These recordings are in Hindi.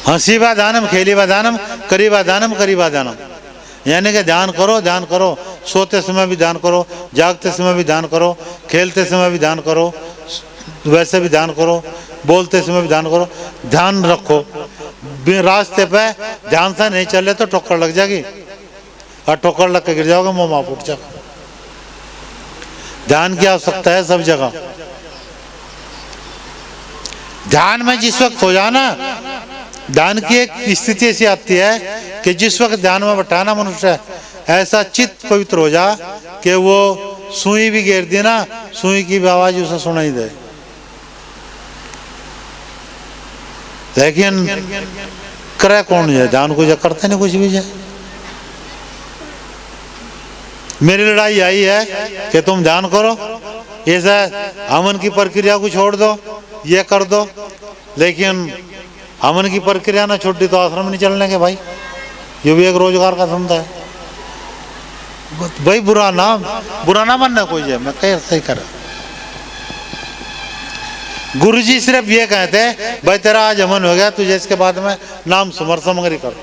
हंसी बा दानम, खेली बा दानम, करी बा दानम, करी बा दानम। यानी कि ध्यान करो, ध्यान करो, सोते समय भी ध्यान करो, जागते समय भी ध्यान करो, खेलते समय भी ध्यान करो, वैसे भी ध्यान करो, बोलते समय भी ध्यान करो। ध्यान रखो। रास्ते पे ध्यान से नहीं चले तो ठोकर लग जाएगी, और ठोकर लग के गिर जाओगे, मुंह माफ उठ जाओगे। ध्यान की आवश्यकता है सब जगह। ध्यान में जिस वक्त हो जाना, ध्यान की एक स्थिति ऐसी आती है कि जिस वक्त ध्यान में बैठा ना मनुष्य, ऐसा चित्त पवित्र हो जा कि वो सुई भी घेर दी ना, सुई की भी आवाज उसे सुनाई दे। लेकिन करे कौन है? ध्यान को जो करते नहीं कुछ भी जाए। मेरी लड़ाई आई है कि तुम ध्यान करो, ऐसा अमन की प्रक्रिया को छोड़ दो, ये कर दो। लेकिन अमन की प्रक्रिया ना छोड़ दी तो आश्रम नहीं चलने के भाई। ये भी एक रोजगार का धंधा है भाई। बुरा ना मानना कोई है, मैं कह सही कर। गुरुजी सिर्फ ये कहते हैं भाई तेरा आज अमन हो गया, तुझे इसके बाद में नाम सुमर समगरी कर,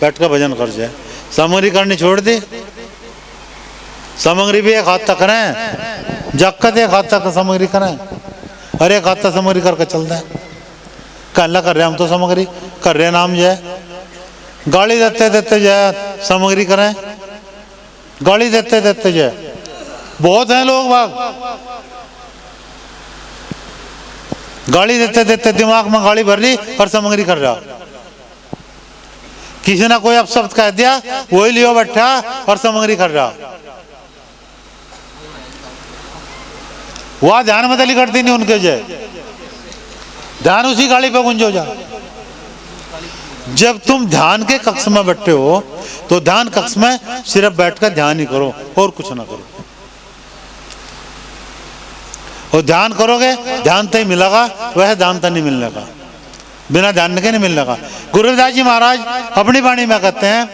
बैठ कर भजन कर जाए। समगरी करनी छोड़ दी। समगरी भी एक हाथ तक करें, जक्कत एक हाथ तक समगरी करें, और एक हाथ तक समगरी करके चलता है। कहला कर रहे हम तो समगरी कर रहे, नाम जो है गाली देते देते जो है समगरी करें, गाली देते देते जो है। बहुत हैं लोग बाग गाली देते देते दिमाग में गाली भर ली और समगरी कर रहा। किसी ने कोई अपशब्द कह दिया, वही लियो बैठा और समगरी कर रहा। वह ध्यान में दली करती नहीं उनके जय, ध्यान उसी गाली पे गुंजो जा। जब तुम ध्यान के कक्ष में बैठे हो तो ध्यान कक्ष में सिर्फ बैठकर ध्यान ही करो और कुछ ना करो। और ध्यान करोगे, ध्यान तो ही मिलेगा, वह ध्यान तो नहीं मिलने का, बिना ध्यान के नहीं मिलने का। गुरुदास जी महाराज अपनी वाणी में कहते हैं,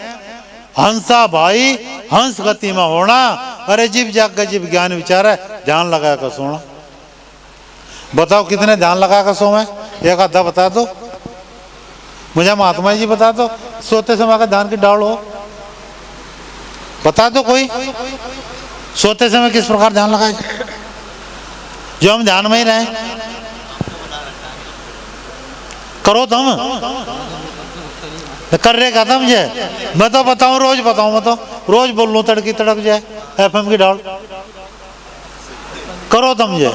हंसा भाई हंस गति में होना, अरे जीव जाग जीव ज्ञान विचार है, ध्यान लगा कर सोना। बताओ कितने ध्यान लगा कर सो में? एक आधा बता दो मुझे, महात्मा जी बता दो सोते समय का ध्यान की डाल हो, बता दो कोई। सोते समय किस प्रकार ध्यान लगाए जो हम ध्यान में ही रहें? करो तुम, कर रहे का तुम जे, मैं तो बताऊं, रोज बताऊं, मैं तो रोज बोल लूं, तड़की तड़क जाए FM की डाल। करो तुम जे।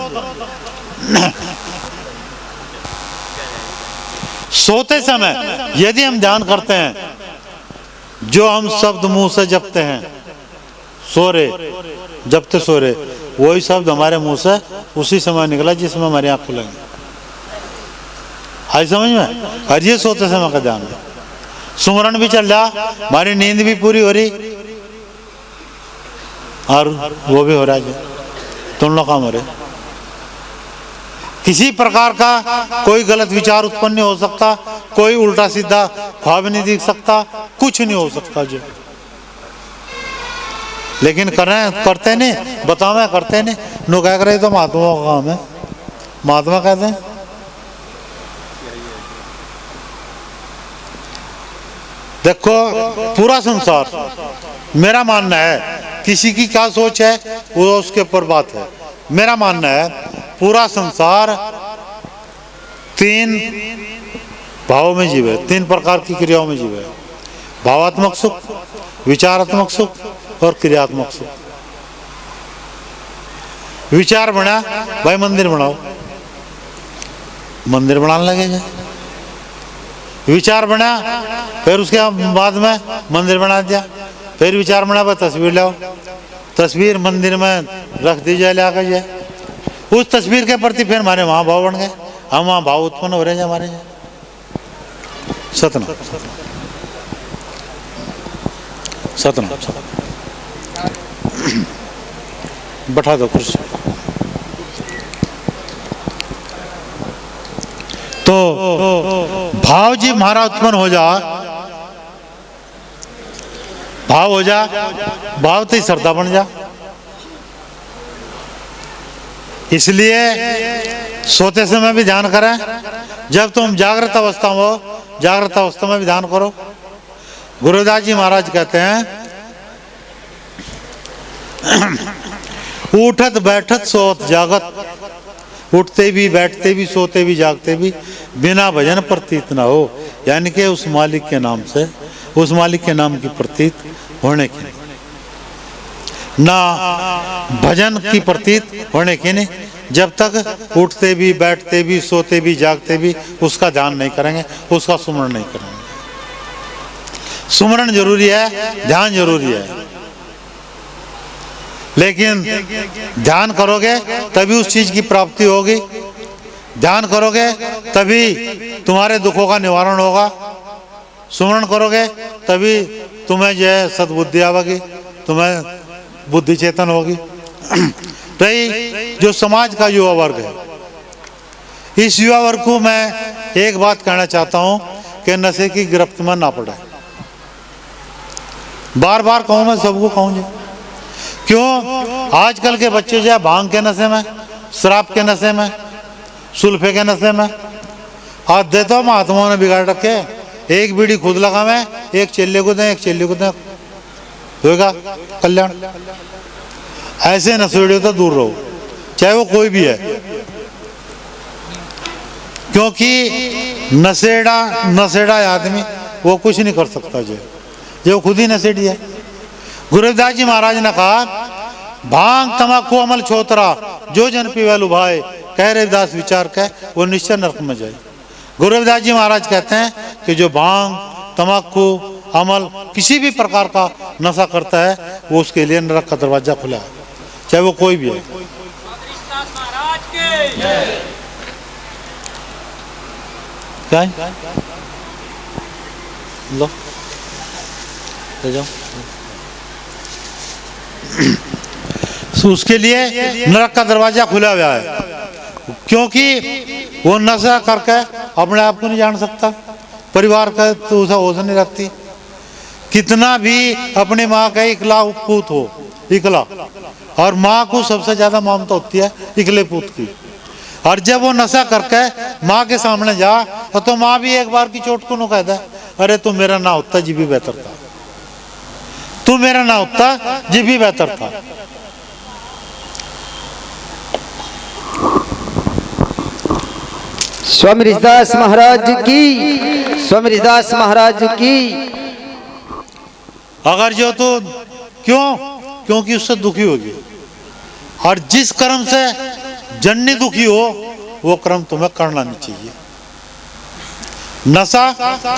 सोते समय यदि हम ध्यान करते हैं, जो हम शब्द मुंह से जपते हैं, सो रहे जपते सो रहे, वही शब्द हमारे मुंह से उसी समय निकला जिसमें हमारी आंख खुलेंगी। आई समझ में? और ये सोते समय का ध्यान है। सुमरण भी चल रहा, हमारी नींद भी पूरी हो रही और वो भी हो रहा है, दोनों काम हो रहे। किसी प्रकार का कोई गलत विचार उत्पन्न नहीं हो सकता, कोई उल्टा सीधा ख्वाब नहीं दिख सकता, कुछ नहीं हो सकता जो। लेकिन करते नहीं, बताओ मैं करते नहीं, नो कह रहे तो महात्मा का काम है। महात्मा कहते हैं देखो पूरा संसार, मेरा मानना है, किसी की क्या सोच है वो उसके ऊपर बात है। मेरा मानना है पूरा संसार 3 भावों में जीवे, 3 प्रकार की क्रियाओं में जीवे। भावात्मक सुख, विचारात्मक सुख और क्रियात्मक सुख। विचार बना भाई मंदिर बनाओ, मंदिर बनाने लगेगा। विचार बना, फिर उसके बाद में मंदिर बना दिया। फिर विचार बना भाई तस्वीर लाओ, तस्वीर मंदिर में रख दी जाए, ला कर जाए। उस तस्वीर के प्रति फिर हमारे वहाँ भाव बन गए, हम वहाँ भाव उत्पन्न हो रहे हैं हमारे। सतना सतना बैठा दो कुर्सी। तो भाव जी हमारा उत्पन्न हो जा, भाव हो जा, भाव तो ही श्रद्धा बन जा। इसलिए सोते समय भी ध्यान करें, जब तुम जागृत अवस्था में हो जागृत अवस्था में भी ध्यान करो। गुरुदास जी महाराज कहते हैं उठत बैठत सोत जागत, उठते भी बैठते भी सोते भी जागते भी बिना भजन प्रतीत ना हो, यानी कि उस मालिक के नाम से, उस मालिक के नाम की प्रतीत होने की ना, भजन की प्रतीत होने की नहीं। जब तक उठते भी बैठते भी सोते भी जागते भी उसका ध्यान नहीं करेंगे, उसका सुमरण नहीं करेंगे। सुमरण जरूरी है, ध्यान जरूरी है, लेकिन ध्यान करोगे तभी उस चीज की प्राप्ति होगी। ध्यान करोगे तभी तुम्हारे दुखों का निवारण होगा। सुमरण करोगे तभी तुम्हें जो है सद्बुद्धि आवेगी, तुम्हें बुद्धि चेतन होगी। रही जो समाज का युवा वर्ग है, इस युवा वर्ग को मैं एक बात कहना चाहता हूं कि नशे की गिरफ्त में ना पड़े। बार बार कहूं, मैं सबको कहूँ, क्यों आजकल के बच्चे जो है भांग के नशे में, शराब के नशे में, सुल्फे के नशे में। आज देता महात्माओं ने बिगाड़ रखे, एक बीड़ी खुद लगावे, एक चेले को दें, एक चेले को दें, होगा कल्याण। ऐसे नशेड़ियों तो दूर रहो, चाहे वो कोई भी है, क्योंकि नशेड़ा आदमी वो कुछ नहीं कर सकता जो खुद ही नशेड़ी है। गुरुदास जी महाराज ने कहा भांग तमाकू अमल छोतरा, जो जन पीवे लुभाए, कह रविदास विचार कह वो निश्चय नरक में जाए। गुरुदास जी महाराज कहते हैं कि जो भांग तमाकू अमल किसी भी प्रकार का नशा करता है वो उसके लिए नरक का दरवाजा खुला है, चाहे वो कोई भी है। क्या है? लो ले जाओ। उसके लिए नरक का दरवाजा खुला हुआ है, क्योंकि वो नशा करके अपने आप को नहीं जान सकता, परिवार का तो उसे होश नहीं रखती। कितना भी अपनी माँ का इकला पूत हो, इकला, और माँ को सबसे ज्यादा ममता होती है इकले पूत की। और जब वो नशा करके माँ के सामने जा तो माँ भी एक बार की चोट को न कहता, अरे तू मेरा ना होता जी भी बेहतर था, तू मेरा ना होता जी भी बेहतर था। स्वामी ऋषिदास महाराज की, स्वामी ऋषिदास महाराज की। अगर जो तो क्योंकि उससे दुखी होगी, और जिस कर्म से जननी दुखी हो वो कर्म तुम्हें करना नहीं चाहिए। नशा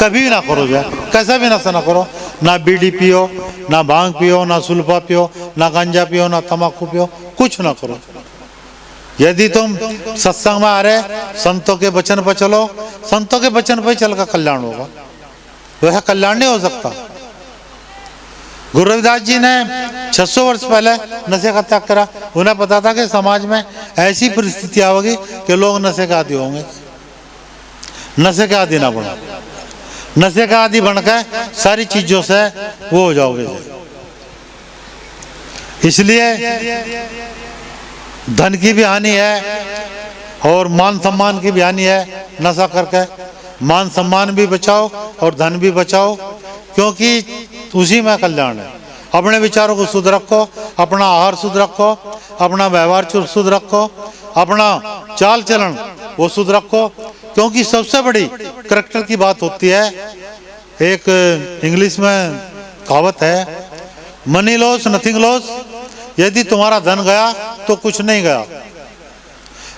कभी ना करो, कैसा भी नशा ना करो, ना बीड़ी पियो, ना भांग पियो, ना सुल्फा पियो, ना गांजा पियो, ना तम्बाकू पियो, कुछ ना करो। यदि तुम सत्संग में आ रहे, संतों के वचन पर चलो, संतों के वचन पर चल कर कल्याण होगा, वह कल्याण नहीं हो सकता। गुरु रविदास जी ने 600 वर्ष पहले नशे का त्याग करा। उन्हें पता था कि समाज में ऐसी परिस्थिति आएगी कि लोग नशे के आदी होंगे, नशे के आदी ना बनो, नशे का आदी बनकर सारी चीजों से वो हो जाओगे। इसलिए धन की भी हानि है और मान सम्मान की भी हानि है। नशा करके मान सम्मान भी बचाओ और धन भी बचाओ, क्योंकि उसी में कल्याण है। अपने विचारों को शुद्ध रखो, अपना आहार शुद्ध रखो, अपना व्यवहार शुद्ध रखो, अपना चाल चलन वो शुद्ध रखो, क्योंकि सबसे बड़ी करैक्टर की बात होती है। एक इंग्लिश में कहावत है, मनी लॉस नथिंग लॉस। यदि तुम्हारा धन गया तो कुछ नहीं गया,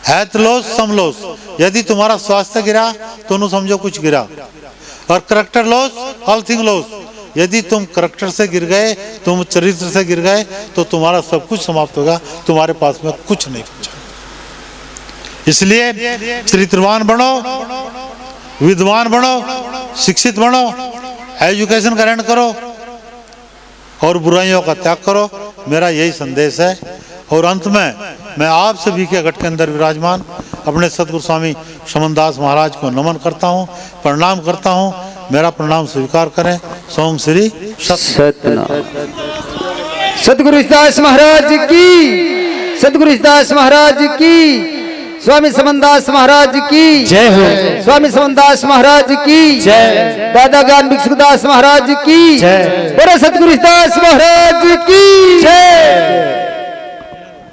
हेल्थ लॉस सम लॉस। यदि तुम्हारा स्वास्थ्य गिरा तो न समझो कुछ गिरा, और character loss all thing loss. यदि तुम करैक्टर से गिर गए, तुम चरित्र से गिर गए, तो तुम्हारा सब कुछ समाप्त होगा, तुम्हारे पास में कुछ नहीं बचा। इसलिए चरित्रवान बनो, विद्वान बनो, शिक्षित बनो, एजुकेशन ग्रहण करो और बुराइयों का त्याग करो। मेरा यही संदेश है। और अंत में मैं आप सभी के घट के अंदर विराजमान अपने सदगुरु स्वामी शमनदास महाराज को नमन करता हूँ, प्रणाम करता हूँ। मेरा प्रणाम स्वीकार करें। सोम श्री सत्यनारायण। सदगुरु ऋषिदास महाराज की, सदगुरु ऋषिदास महाराज की, स्वामी समनदास महाराज की जय हो। स्वामी समनदास महाराज की जय। दादा ज्ञान भिक्षुदास महाराज की जय। बड़े सतगुरु दास महाराज की जय।